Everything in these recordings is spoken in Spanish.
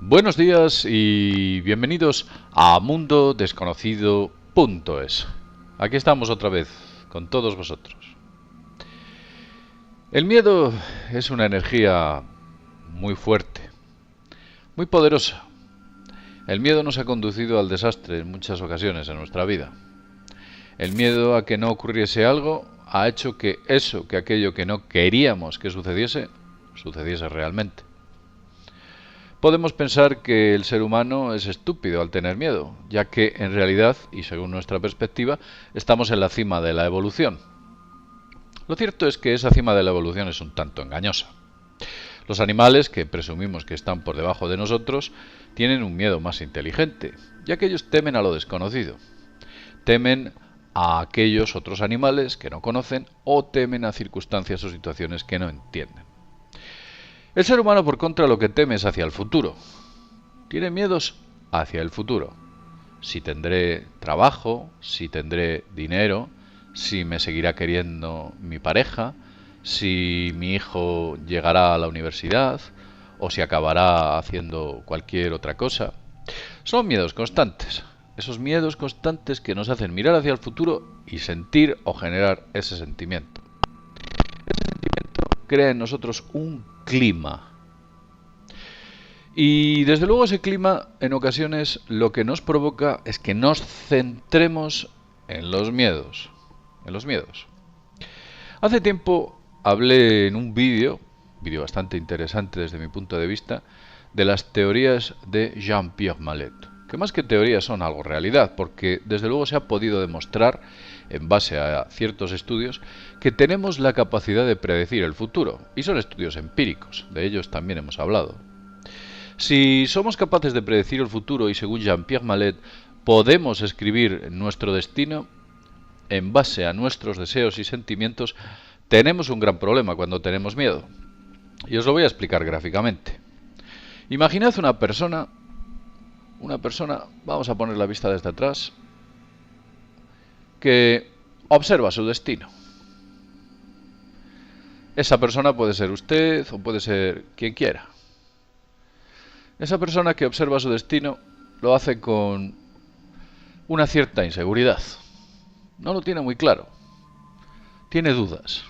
Buenos días y bienvenidos a mundodesconocido.es. Aquí estamos otra vez con todos vosotros. El miedo es una energía muy fuerte, muy poderosa. El miedo nos ha conducido al desastre en muchas ocasiones en nuestra vida. El miedo a que no ocurriese algo ha hecho que aquello que no queríamos que sucediese realmente. Podemos pensar que el ser humano es estúpido al tener miedo, ya que en realidad, y según nuestra perspectiva, estamos en la cima de la evolución. Lo cierto es que esa cima de la evolución es un tanto engañosa. Los animales, que presumimos que están por debajo de nosotros, tienen un miedo más inteligente, ya que ellos temen a lo desconocido. Temen a aquellos otros animales que no conocen o temen a circunstancias o situaciones que no entienden. El ser humano, por contra, lo que teme es hacia el futuro. Tiene miedos hacia el futuro. Si tendré trabajo, si tendré dinero, si me seguirá queriendo mi pareja, si mi hijo llegará a la universidad o si acabará haciendo cualquier otra cosa. Son miedos constantes. Esos miedos constantes que nos hacen mirar hacia el futuro y sentir o generar ese sentimiento. Ese sentimiento crea en nosotros un clima. Y desde luego ese clima en ocasiones lo que nos provoca es que nos centremos en los miedos. Hace tiempo hablé en un vídeo bastante interesante desde mi punto de vista, de las teorías de Jean-Pierre Mallet, que más que teorías son algo realidad, porque desde luego se ha podido demostrar, en base a ciertos estudios, que tenemos la capacidad de predecir el futuro, y son estudios empíricos, de ellos también hemos hablado. Si somos capaces de predecir el futuro y según Jean-Pierre Mallet podemos escribir nuestro destino en base a nuestros deseos y sentimientos, tenemos un gran problema cuando tenemos miedo. Y os lo voy a explicar gráficamente. Imaginad una persona, vamos a poner la vista desde atrás, que observa su destino. Esa persona puede ser usted o puede ser quien quiera. Esa persona que observa su destino lo hace con una cierta inseguridad. No lo tiene muy claro. Tiene dudas.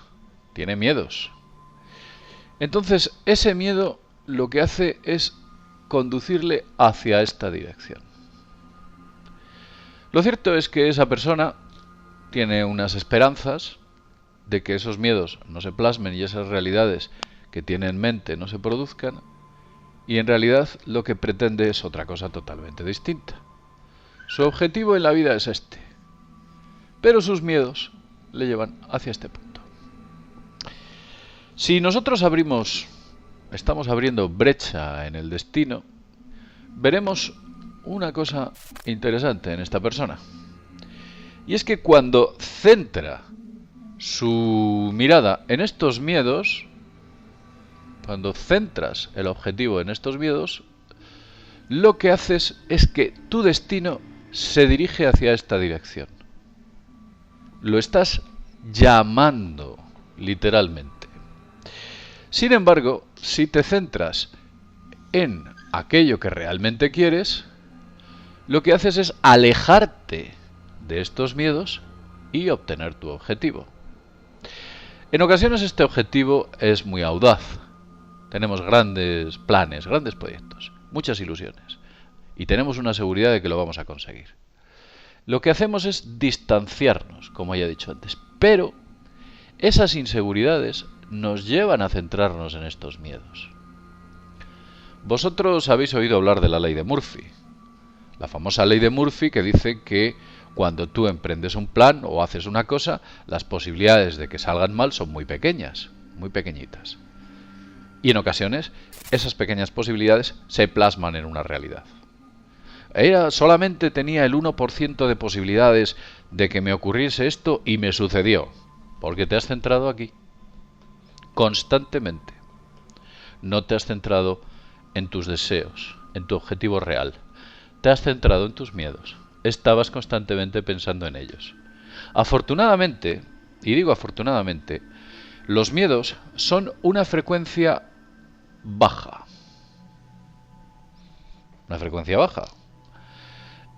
Tiene miedos. Entonces, ese miedo lo que hace es conducirle hacia esta dirección. Lo cierto es que esa persona tiene unas esperanzas de que esos miedos no se plasmen y esas realidades que tiene en mente no se produzcan, y en realidad lo que pretende es otra cosa totalmente distinta. Su objetivo en la vida es este, pero sus miedos le llevan hacia este punto. Si nosotros estamos abriendo brecha en el destino, veremos una cosa interesante en esta persona. Y es que cuando centra su mirada en estos miedos, cuando centras el objetivo en estos miedos, lo que haces es que tu destino se dirige hacia esta dirección. Lo estás llamando, literalmente. Sin embargo, si te centras en aquello que realmente quieres, lo que haces es alejarte de estos miedos y obtener tu objetivo. En ocasiones este objetivo es muy audaz. Tenemos grandes planes, grandes proyectos, muchas ilusiones y tenemos una seguridad de que lo vamos a conseguir. Lo que hacemos es distanciarnos, como ya he dicho antes, pero esas inseguridades nos llevan a centrarnos en estos miedos. Vosotros habéis oído hablar de la ley de Murphy, la famosa ley de Murphy que dice que cuando tú emprendes un plan o haces una cosa, las posibilidades de que salgan mal son muy pequeñas, muy pequeñitas. Y en ocasiones, esas pequeñas posibilidades se plasman en una realidad. Solamente tenía el 1% de posibilidades de que me ocurriese esto y me sucedió, porque te has centrado aquí. Constantemente. No te has centrado en tus deseos, en tu objetivo real. Te has centrado en tus miedos. Estabas constantemente pensando en ellos. Afortunadamente, y digo afortunadamente, los miedos son una frecuencia baja. una frecuencia baja.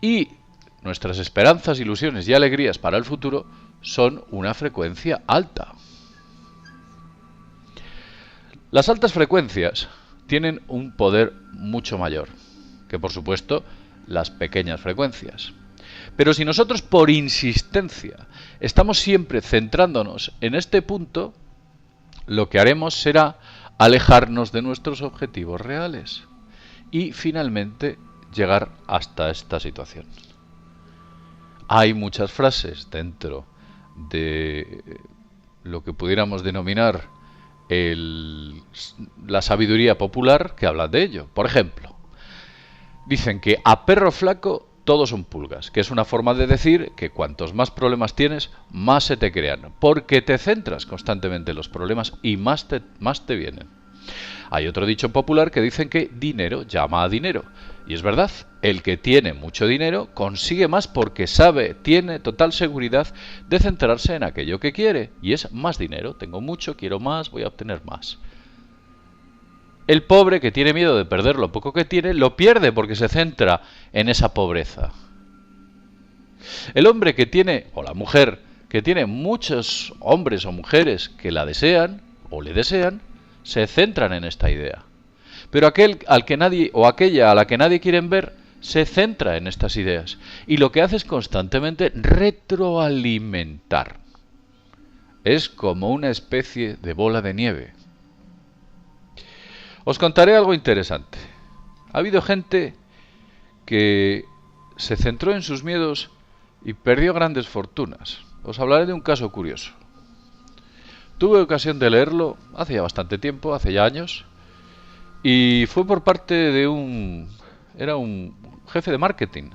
Y nuestras esperanzas, ilusiones y alegrías para el futuro son una frecuencia alta. Las altas frecuencias tienen un poder mucho mayor que, por supuesto, las pequeñas frecuencias. Pero si nosotros, por insistencia, estamos siempre centrándonos en este punto, lo que haremos será alejarnos de nuestros objetivos reales y, finalmente, llegar hasta esta situación. Hay muchas frases dentro de lo que pudiéramos denominar la sabiduría popular que hablan de ello. Por ejemplo, dicen que a perro flaco todos son pulgas, que es una forma de decir que cuantos más problemas tienes, más se te crean, porque te centras constantemente en los problemas y más te vienen. Hay otro dicho popular que dicen que dinero llama a dinero. Y es verdad, el que tiene mucho dinero consigue más porque tiene total seguridad de centrarse en aquello que quiere. Y es más dinero. Tengo mucho, quiero más, voy a obtener más. El pobre que tiene miedo de perder lo poco que tiene, lo pierde porque se centra en esa pobreza. El hombre que tiene, o la mujer, que tiene muchos hombres o mujeres que la desean o le desean, se centran en esta idea. Pero aquel al que nadie, o aquella a la que nadie quieren ver, se centra en estas ideas. Y lo que hace es constantemente retroalimentar. Es como una especie de bola de nieve. Os contaré algo interesante. Ha habido gente que se centró en sus miedos y perdió grandes fortunas. Os hablaré de un caso curioso. Tuve ocasión de leerlo hace ya bastante tiempo, hace ya años, y fue por parte de era un jefe de marketing.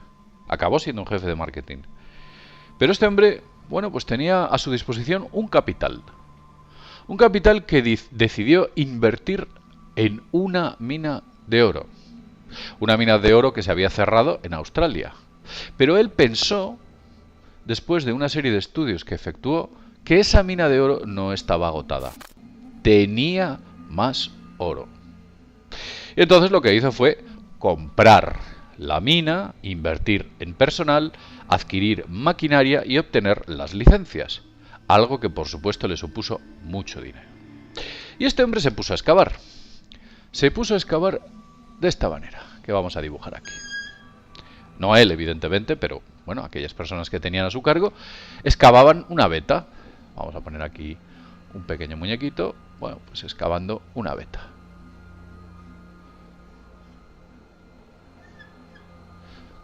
Acabó siendo un jefe de marketing. Pero este hombre, bueno, pues tenía a su disposición un capital. Un capital que decidió invertir en una mina de oro. Una mina de oro que se había cerrado en Australia. Pero él pensó, después de una serie de estudios que efectuó, que esa mina de oro no estaba agotada. Tenía más oro. Y entonces lo que hizo fue comprar la mina, invertir en personal, adquirir maquinaria y obtener las licencias. Algo que por supuesto le supuso mucho dinero. Y este hombre se puso a excavar. Se puso a excavar de esta manera, que vamos a dibujar aquí. No él, evidentemente, pero bueno, aquellas personas que tenían a su cargo excavaban una veta. Vamos a poner aquí un pequeño muñequito, bueno, pues excavando una veta.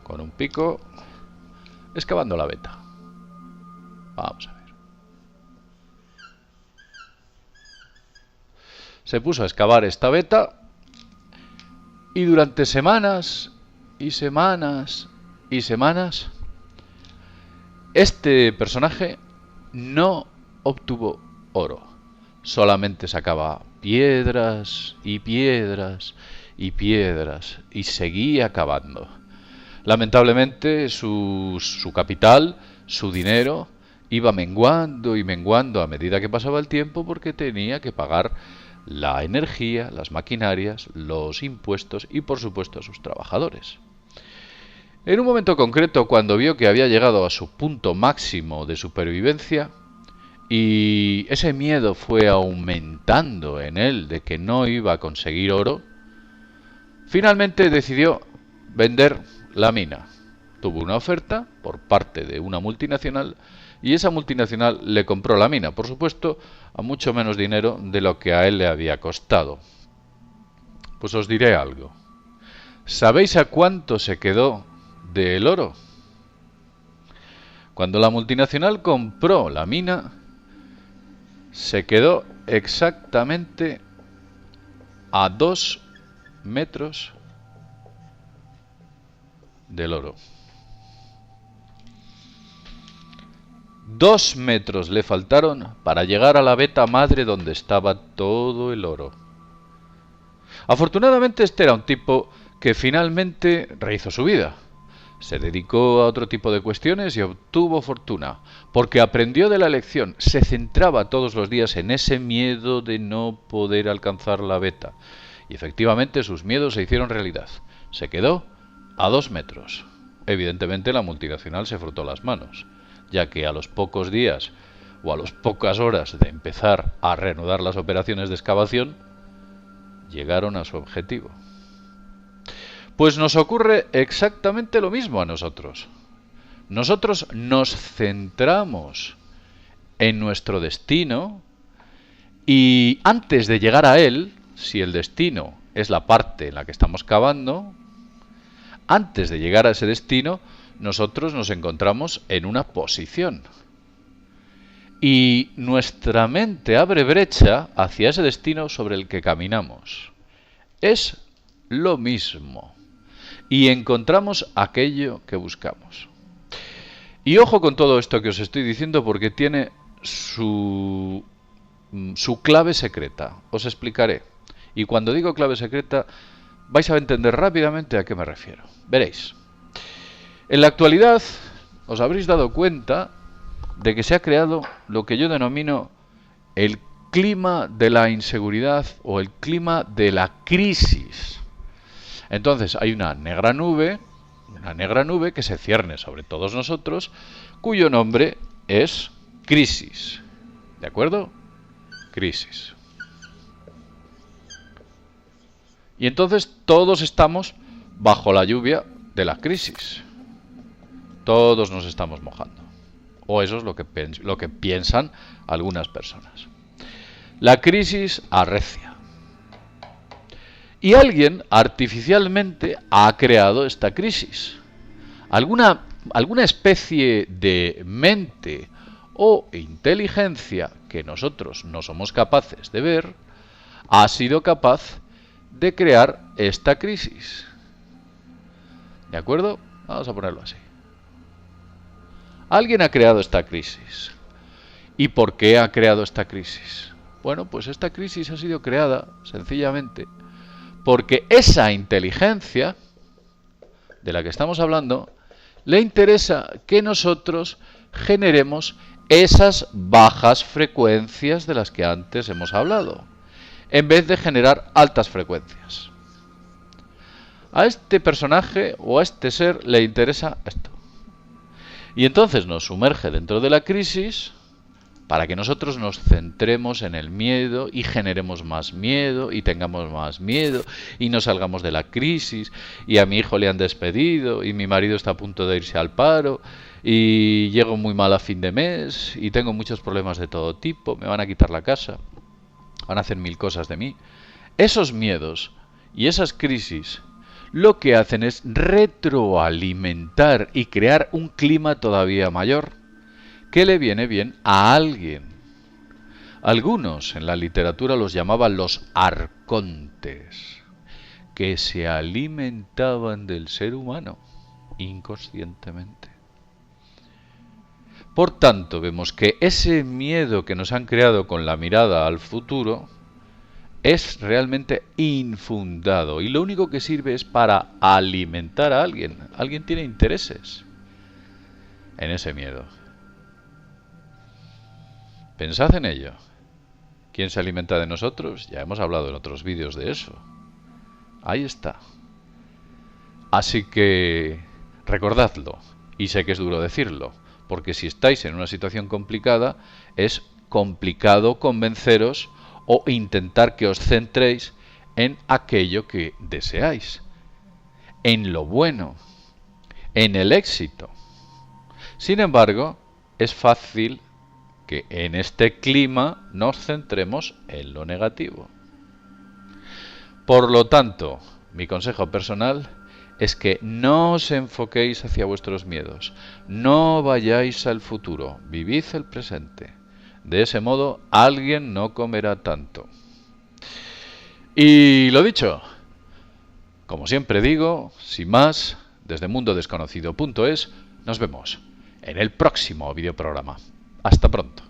Con un pico, excavando la veta. Vamos a ver. Se puso a excavar esta veta y durante semanas y semanas y semanas, este personaje no obtuvo oro. Solamente sacaba piedras y piedras y piedras y seguía cavando. Lamentablemente su capital, su dinero, iba menguando y menguando a medida que pasaba el tiempo porque tenía que pagar la energía, las maquinarias, los impuestos y por supuesto a sus trabajadores. En un momento concreto, cuando vio que había llegado a su punto máximo de supervivencia y ese miedo fue aumentando en él de que no iba a conseguir oro, finalmente decidió vender la mina. Tuvo una oferta por parte de una multinacional y esa multinacional le compró la mina, por supuesto, a mucho menos dinero de lo que a él le había costado. Pues os diré algo. ¿Sabéis a cuánto se quedó del oro? Cuando la multinacional compró la mina, se quedó exactamente a 2 metros del oro. 2 metros le faltaron para llegar a la veta madre donde estaba todo el oro. Afortunadamente este era un tipo que finalmente rehizo su vida. Se dedicó a otro tipo de cuestiones y obtuvo fortuna, porque aprendió de la lección, se centraba todos los días en ese miedo de no poder alcanzar la veta. Y efectivamente sus miedos se hicieron realidad. Se quedó a 2 metros. Evidentemente la multinacional se frotó las manos, ya que a los pocos días o a las pocas horas de empezar a reanudar las operaciones de excavación, llegaron a su objetivo. Pues nos ocurre exactamente lo mismo a nosotros. Nosotros nos centramos en nuestro destino y antes de llegar a él, si el destino es la parte en la que estamos cavando, antes de llegar a ese destino, nosotros nos encontramos en una posición. Y nuestra mente abre brecha hacia ese destino sobre el que caminamos. Es lo mismo. Y encontramos aquello que buscamos. Y ojo con todo esto que os estoy diciendo porque tiene su clave secreta. Os explicaré. Y cuando digo clave secreta, vais a entender rápidamente a qué me refiero. Veréis. En la actualidad, os habréis dado cuenta de que se ha creado lo que yo denomino el clima de la inseguridad o el clima de la crisis. Entonces hay una negra nube que se cierne sobre todos nosotros, cuyo nombre es crisis. ¿De acuerdo? Crisis. Y entonces todos estamos bajo la lluvia de la crisis. Todos nos estamos mojando. O eso es lo que piensan algunas personas. La crisis arrecia. Y alguien artificialmente ha creado esta crisis. Alguna especie de mente o inteligencia que nosotros no somos capaces de ver ha sido capaz de crear esta crisis. ¿De acuerdo? Vamos a ponerlo así. Alguien ha creado esta crisis. ¿Y por qué ha creado esta crisis? Bueno, pues esta crisis ha sido creada sencillamente porque esa inteligencia de la que estamos hablando le interesa que nosotros generemos esas bajas frecuencias de las que antes hemos hablado, en vez de generar altas frecuencias. A este personaje o a este ser le interesa esto. Y entonces nos sumerge dentro de la crisis para que nosotros nos centremos en el miedo y generemos más miedo y tengamos más miedo y no salgamos de la crisis y a mi hijo le han despedido y mi marido está a punto de irse al paro y llego muy mal a fin de mes y tengo muchos problemas de todo tipo, me van a quitar la casa, van a hacer 1000 cosas de mí. Esos miedos y esas crisis lo que hacen es retroalimentar y crear un clima todavía mayor que le viene bien a alguien. Algunos en la literatura los llamaban los arcontes, que se alimentaban del ser humano inconscientemente. Por tanto, vemos que ese miedo que nos han creado con la mirada al futuro es realmente infundado y lo único que sirve es para alimentar a alguien. Alguien tiene intereses en ese miedo. Pensad en ello. ¿Quién se alimenta de nosotros? Ya hemos hablado en otros vídeos de eso. Ahí está. Así que recordadlo. Y sé que es duro decirlo, porque si estáis en una situación complicada, es complicado convenceros o intentar que os centréis en aquello que deseáis, en lo bueno, en el éxito. Sin embargo, es fácil que en este clima nos centremos en lo negativo. Por lo tanto, mi consejo personal es que no os enfoquéis hacia vuestros miedos, no vayáis al futuro, vivid el presente. De ese modo, alguien no comerá tanto. Y lo dicho, como siempre digo, sin más, desde mundodesconocido.es, nos vemos en el próximo videoprograma. Hasta pronto.